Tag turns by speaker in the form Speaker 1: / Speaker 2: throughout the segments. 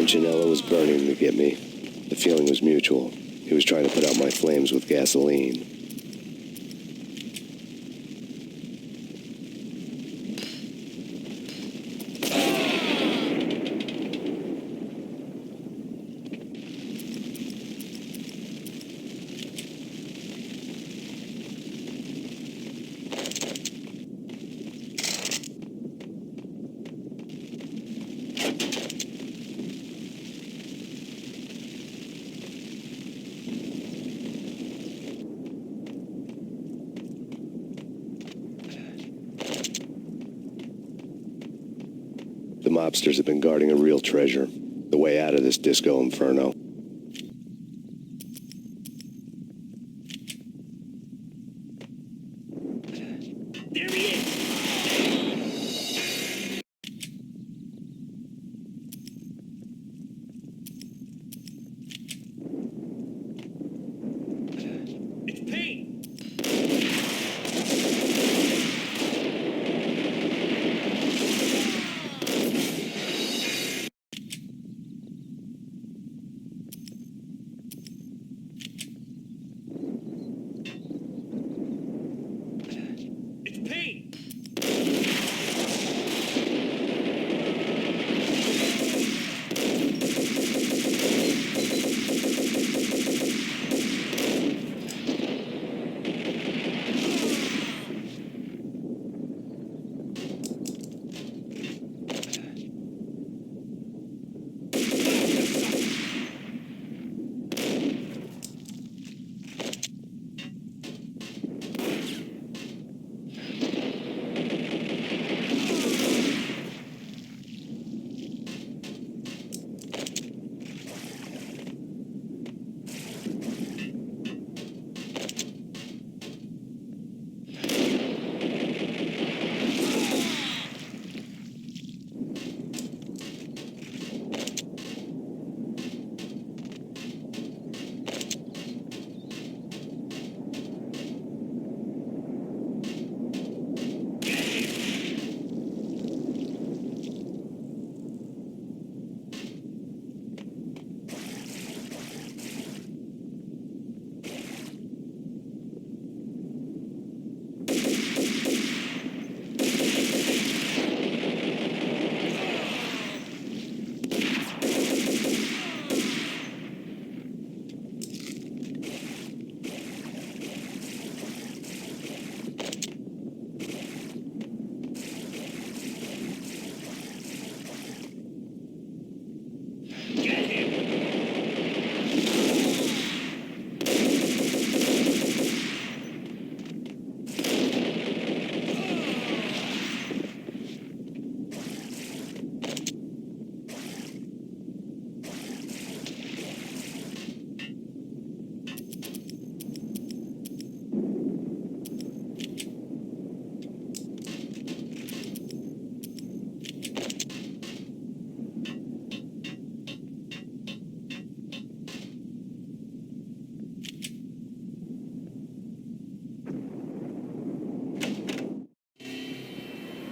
Speaker 1: Punchinello was burning to get me. The feeling was mutual. He was trying to put out my flames with gasoline. The mobsters have been guarding a real treasure. The way out of this disco inferno.
Speaker 2: There he is! It's Payne!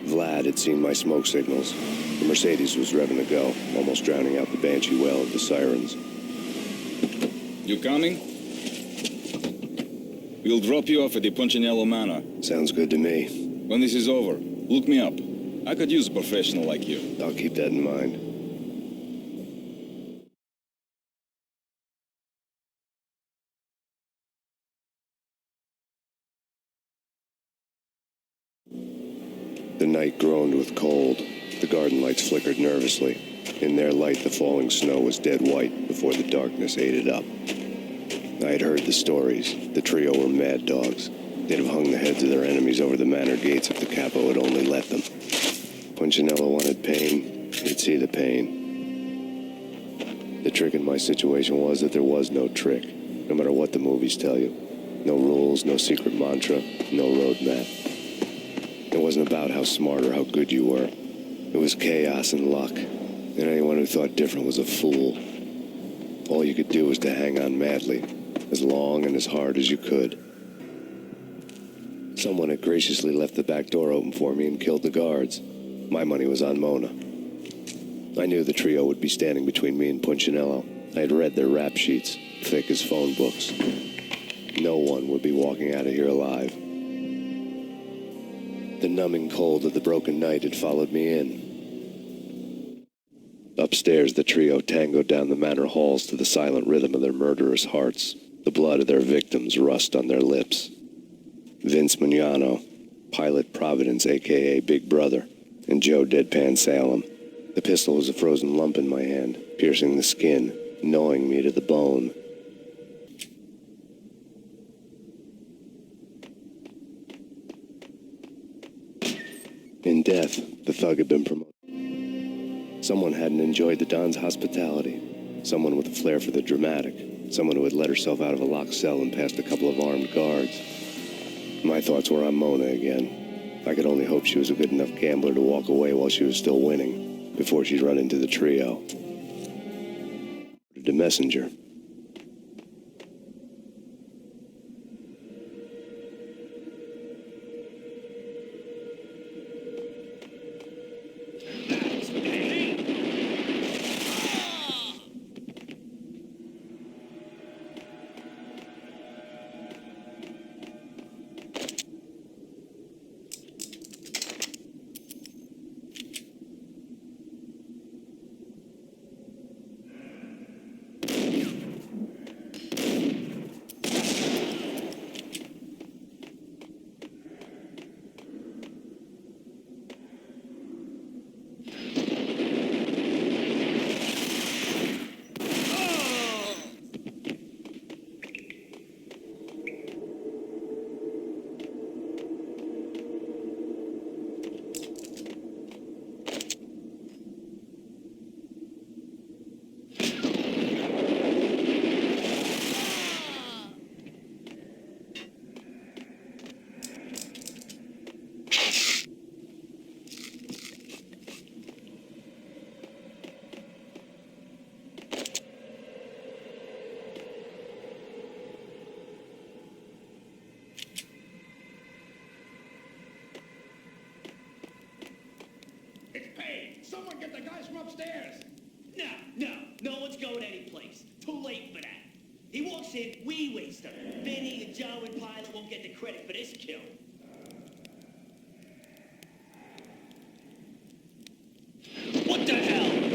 Speaker 1: Vlad had seen my smoke signals. The Mercedes was revving to go, almost drowning out the banshee wail of the sirens.
Speaker 3: You coming? We'll drop you off at the Punchinello Manor.
Speaker 1: Sounds good to me.
Speaker 3: When this is over, look me up. I could use a professional like you.
Speaker 1: I'll keep that in mind. The night groaned with cold. The garden lights flickered nervously. In their light, the falling snow was dead white before the darkness ate it up. I had heard the stories. The trio were mad dogs. They'd have hung the heads of their enemies over the manor gates if the capo had only let them. Punchinello wanted pain. He'd see the pain. The trick in my situation was that there was no trick, no matter what the movies tell you. No rules, no secret mantra, no roadmap. It wasn't about how smart or how good you were. It was chaos and luck, and anyone who thought different was a fool. All you could do was to hang on madly, as long and as hard as you could. Someone had graciously left the back door open for me and killed the guards. My money was on Mona. I knew the trio would be standing between me and Punchinello. I had read their rap sheets, thick as phone books. No one would be walking out of here alive. The numbing cold of the broken night had followed me in. Upstairs, the trio tangoed down the manor halls to the silent rhythm of their murderous hearts. The blood of their victims rust on their lips. Vince Mignano, Pilot Providence, a.k.a. Big Brother, and Joe Deadpan Salem. The pistol was a frozen lump in my hand, piercing the skin, gnawing me to the bone. In death, the thug had been promoted. Someone hadn't enjoyed the Don's hospitality. Someone with a flair for the dramatic. Someone who had let herself out of a locked cell and past a couple of armed guards. My thoughts were on Mona again. I could only hope she was a good enough gambler to walk away while she was still winning, before she'd run into the trio. The messenger.
Speaker 2: It's Payne! Someone get the guys from upstairs! No one's going anyplace. Too late for that. He walks in, we waste him. Vinny and Joe and Pilot won't get the credit for this kill. What the hell?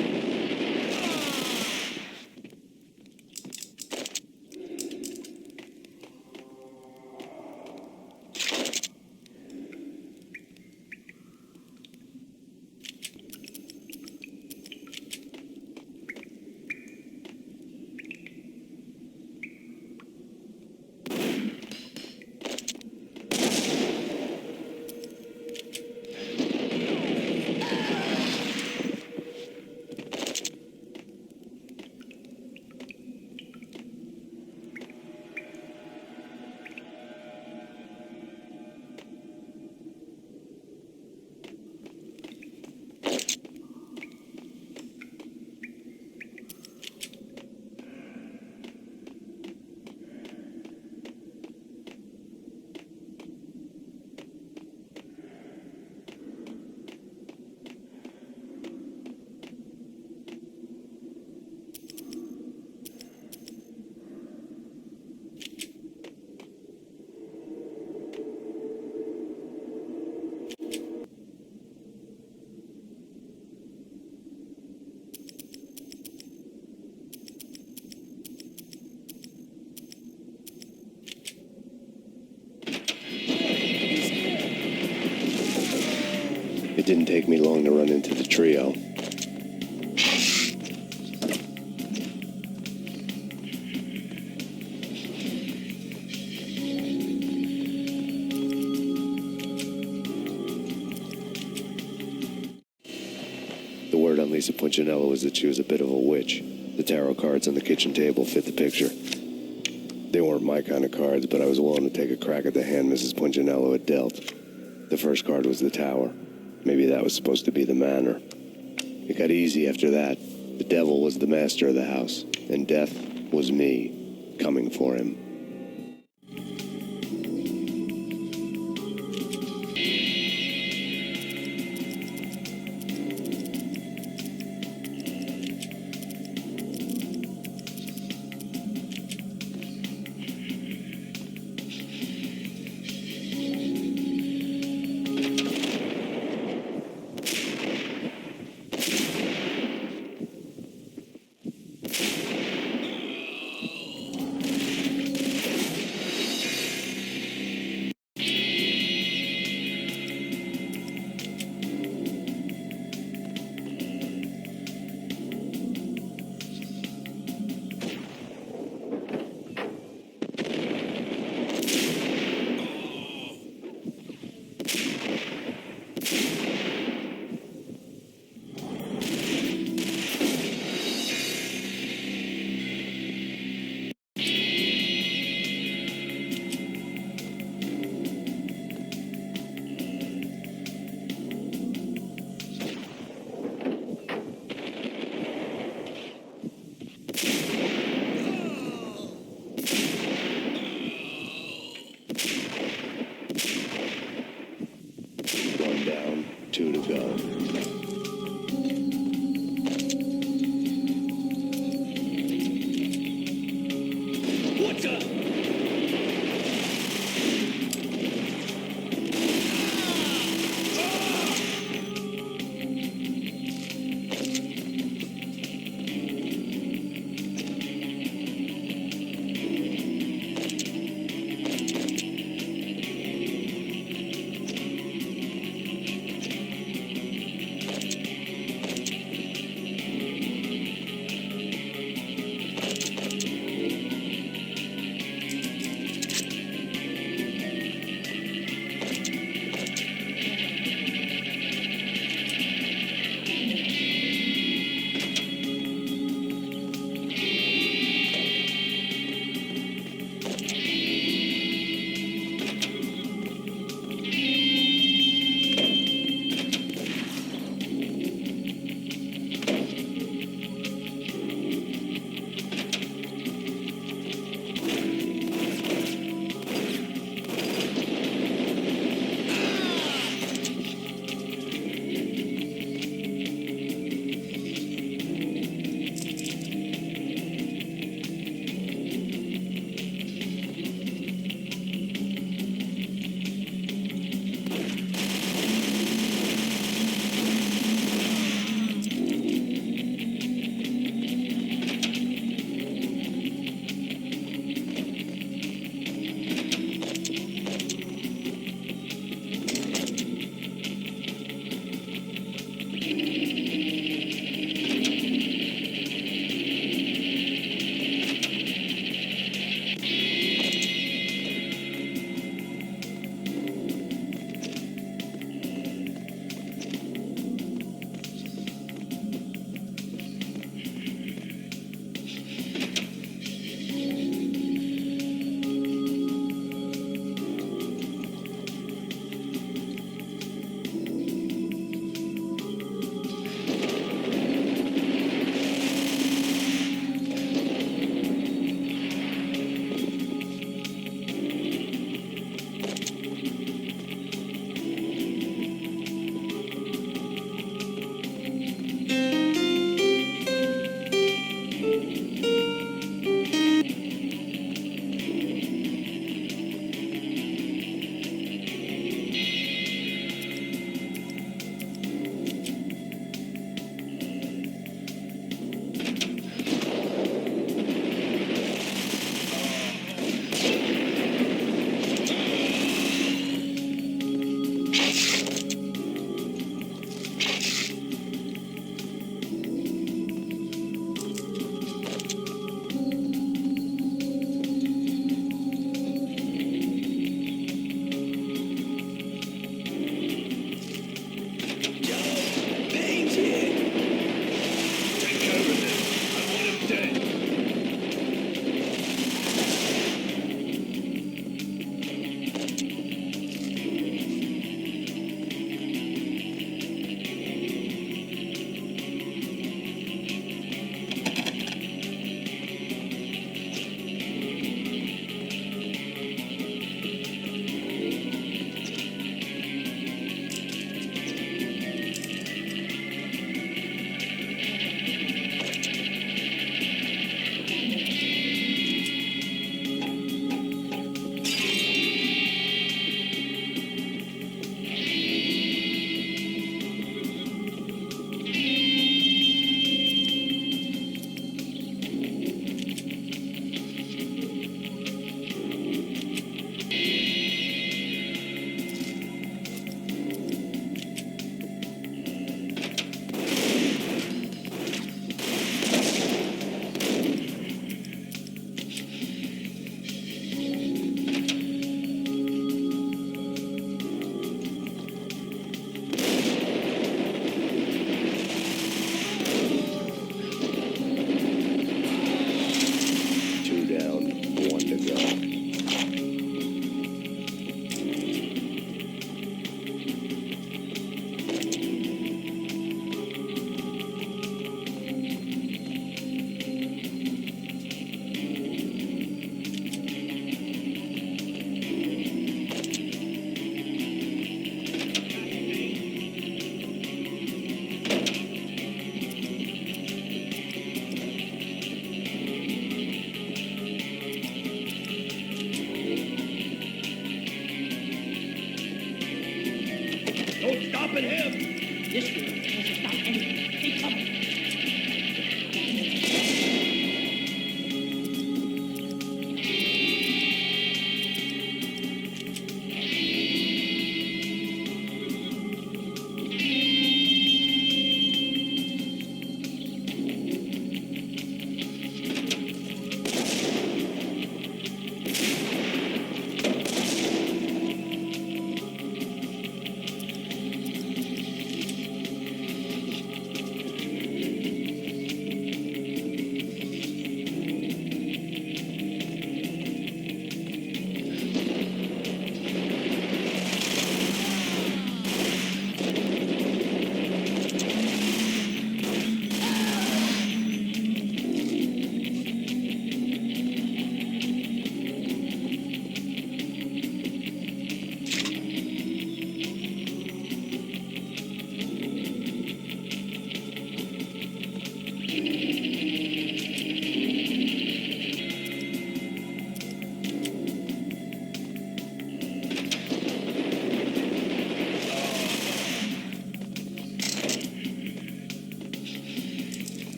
Speaker 1: It didn't take me long to run into the trio. The word on Lisa Punchinello was that she was a bit of a witch. The tarot cards on the kitchen table fit the picture. They weren't my kind of cards, but I was willing to take a crack at the hand Mrs. Punchinello had dealt. The first card was the Tower. Maybe that was supposed to be the manor. It got easy after that. The devil was the master of the house, and death was me, coming for him.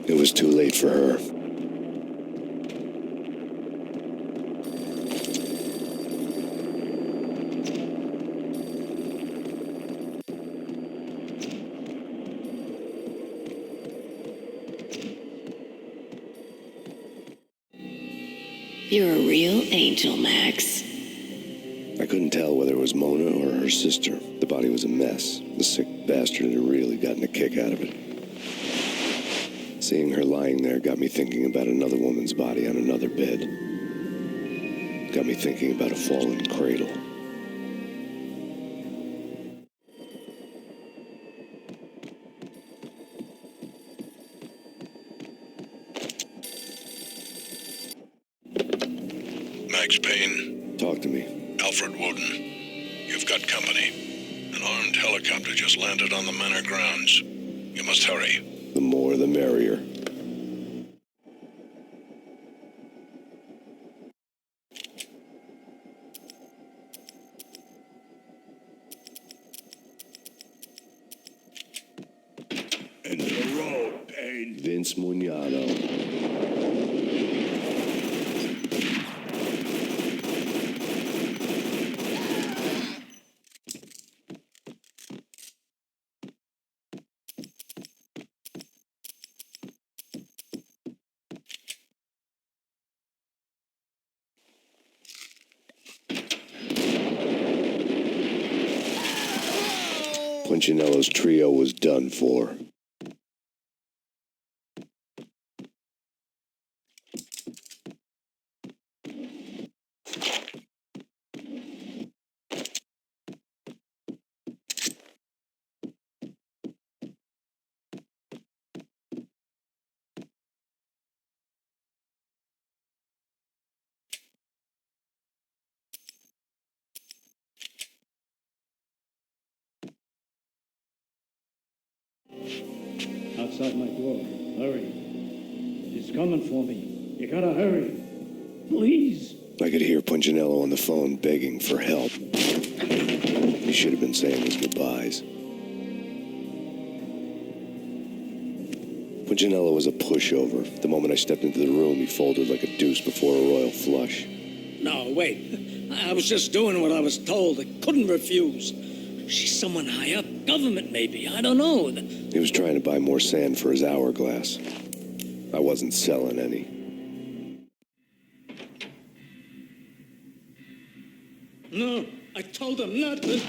Speaker 1: It was too late for her.
Speaker 4: You're a real angel, Max.
Speaker 1: I couldn't tell whether it was Mona or her sister. The body was a mess. The sick bastard had really gotten a kick out of it. Seeing her lying there got me thinking about another woman's body on another bed. Got me thinking about a fallen cradle.
Speaker 5: Max Payne,
Speaker 1: Talk to me.
Speaker 5: Alfred Woden. You've got company. An armed helicopter just landed on the manor grounds. You must hurry.
Speaker 1: The more the merrier.
Speaker 5: Into the road, Payne.
Speaker 1: Vince Mugnano. Punchinello's trio was done for.
Speaker 6: Outside my door. Hurry. He's coming for me. You gotta hurry. Please.
Speaker 1: I could hear Punchinello on the phone begging for help. He should have been saying his goodbyes. Punchinello was a pushover. The moment I stepped into the room, he folded like a deuce before a royal flush.
Speaker 6: No, wait. I was just doing what I was told. I couldn't refuse. She's someone high up. Government, maybe. I don't know.
Speaker 1: He was trying to buy more sand for his hourglass. I wasn't selling any.
Speaker 6: No, I told him not to.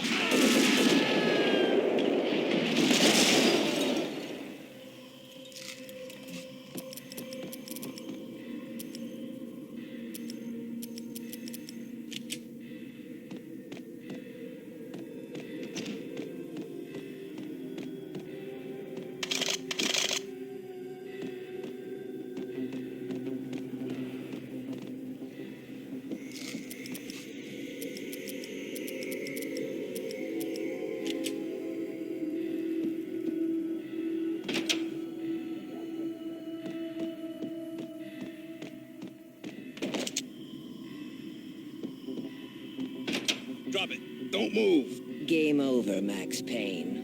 Speaker 3: Drop it. Don't move.
Speaker 4: Game over, Max Payne.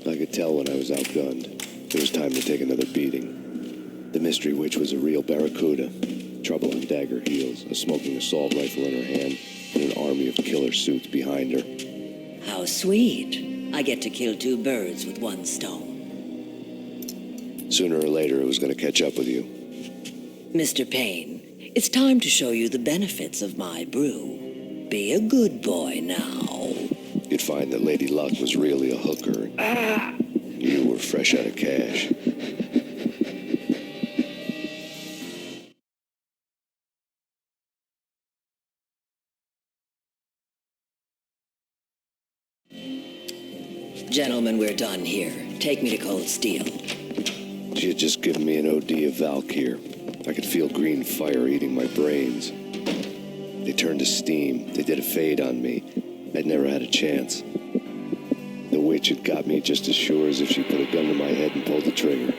Speaker 1: I could tell when I was outgunned. It was time to take another beating. The mystery witch was a real barracuda. Trouble on dagger heels, a smoking assault rifle in her hand, and an army of killer suits behind her.
Speaker 4: How sweet. I get to kill two birds with one stone.
Speaker 1: Sooner or later, it was going to catch up with you.
Speaker 4: Mr. Payne, it's time to show you the benefits of my brew. Be a good boy now.
Speaker 1: You'd find that Lady Luck was really a hooker. You were fresh out of cash.
Speaker 4: Gentlemen, we're done here. Take me to Cold Steel.
Speaker 1: She had just given me an OD of Valkyr. I could feel green fire eating my brains. They turned to steam. They did a fade on me. I'd never had a chance. The witch had got me just as sure as if she put a gun to my head and pulled the trigger.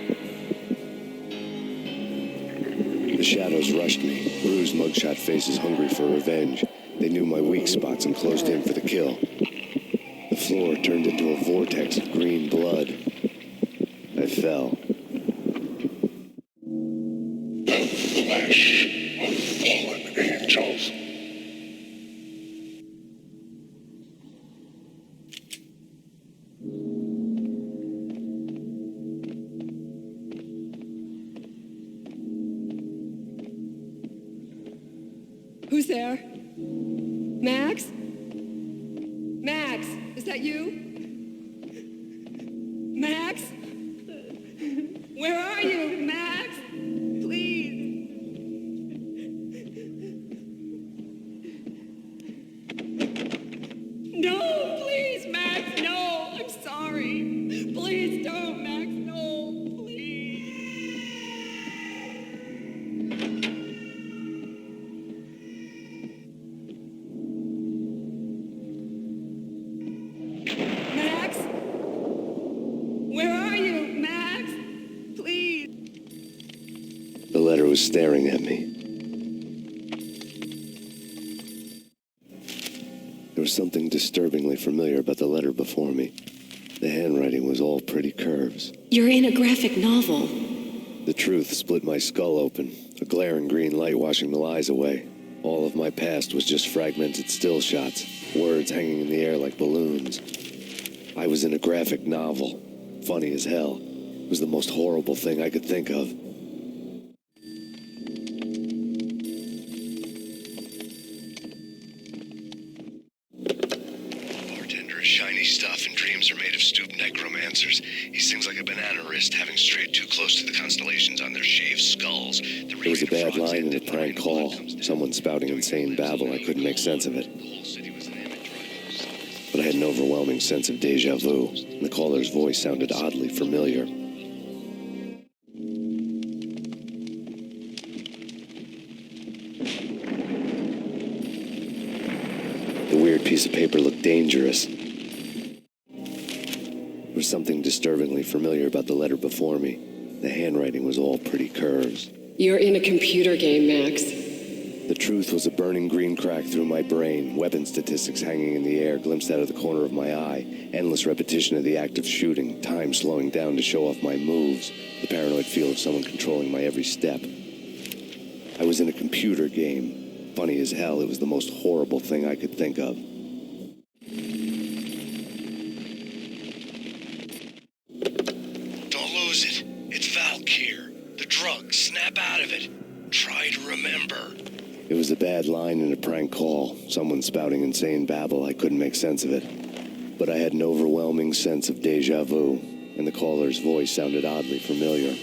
Speaker 1: The shadows rushed me, bruised mugshot faces hungry for revenge. They knew my weak spots and closed in for the kill. The floor turned into a vortex of green blood. I fell.
Speaker 5: The flesh of fallen angels.
Speaker 7: Who's there? Max? Max, is that you? Max? Where are you, Max? Please. No, please, Max, no. I'm sorry. Please don't, Max, no, please. Max? Where are you, Max? Please.
Speaker 1: The letter was staring at me. There was something disturbingly familiar about the letter before me. The handwriting was all pretty curves.
Speaker 7: You're in a graphic novel.
Speaker 1: The truth split my skull open, a glaring green light washing the lies away. All of my past was just fragmented still shots, words hanging in the air like balloons. I was in a graphic novel. Funny as hell. It was the most horrible thing I could think of. Bartender is shiny stuff, and dreams are made of stooped necromancers. He sings like a banana wrist, having strayed too close to the constellations on their shaved skulls. There was a bad line in a prank call. Someone spouting insane babble. I couldn't make sense of it. But I had an overwhelming sense of deja vu, and the caller's voice sounded oddly familiar. The weird piece of paper looked dangerous. There was something disturbingly familiar about the letter before me. The handwriting was all pretty curves.
Speaker 7: You're in a computer game, Max.
Speaker 1: The truth was a burning green crack through my brain, weapon statistics hanging in the air, glimpsed out of the corner of my eye, endless repetition of the act of shooting, time slowing down to show off my moves, the paranoid feel of someone controlling my every step. I was in a computer game. Funny as hell, it was the most horrible thing I could think of. Don't lose it. It's Valkyr. The drug. Snap out of it. Try to remember. It was a bad line in a prank call. Someone spouting insane babble. I couldn't make sense of it. But I had an overwhelming sense of deja vu, and the caller's voice sounded oddly familiar.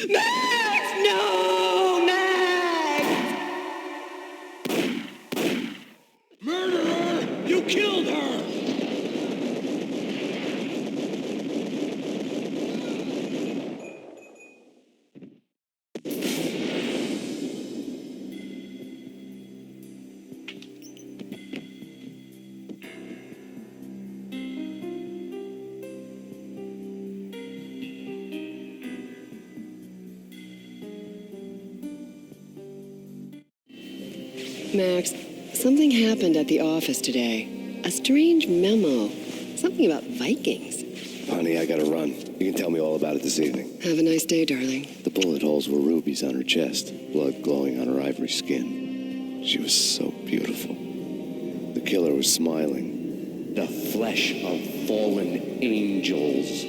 Speaker 7: Max! No, Max!
Speaker 6: Murderer! You killed her!
Speaker 8: Max, something happened at the office today. A strange memo. Something about Vikings.
Speaker 1: Honey, I gotta run. You can tell me all about it this evening.
Speaker 8: Have a nice day, darling.
Speaker 1: The bullet holes were rubies on her chest, blood glowing on her ivory skin. She was so beautiful. The killer was smiling.
Speaker 9: The flesh of fallen angels.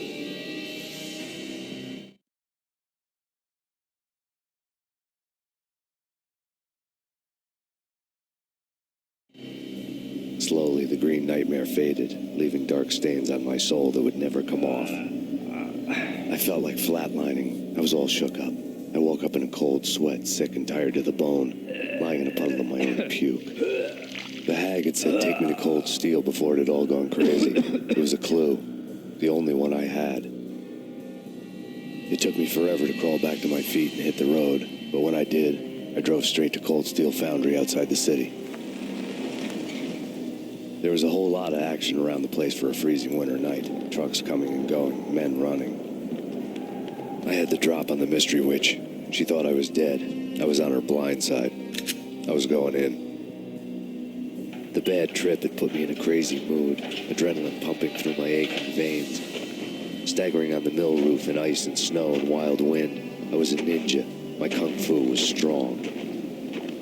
Speaker 1: Slowly, the green nightmare faded, leaving dark stains on my soul that would never come off. I felt like flatlining. I was all shook up. I woke up in a cold sweat, sick and tired to the bone, lying in a puddle of my own puke. The hag had said, "Take me to Cold Steel," before it had all gone crazy. It was a clue, the only one I had. It took me forever to crawl back to my feet and hit the road, but when I did, I drove straight to Cold Steel Foundry outside the city. There was a whole lot of action around the place for a freezing winter night. Trucks coming and going, men running. I had the drop on the mystery witch. She thought I was dead. I was on her blind side. I was going in. The bad trip had put me in a crazy mood, adrenaline pumping through my aching veins. Staggering on the mill roof in ice and snow and wild wind, I was a ninja. My kung fu was strong.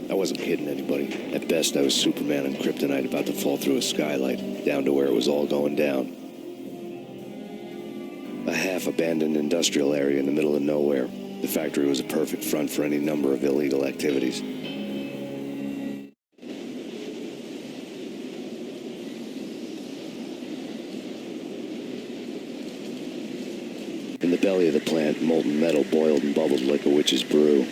Speaker 1: I wasn't kidding anybody. At best, I was Superman on kryptonite about to fall through a skylight, down to where it was all going down. A half-abandoned industrial area in the middle of nowhere. The factory was a perfect front for any number of illegal activities. In the belly of the plant, molten metal boiled and bubbled like a witch's brew.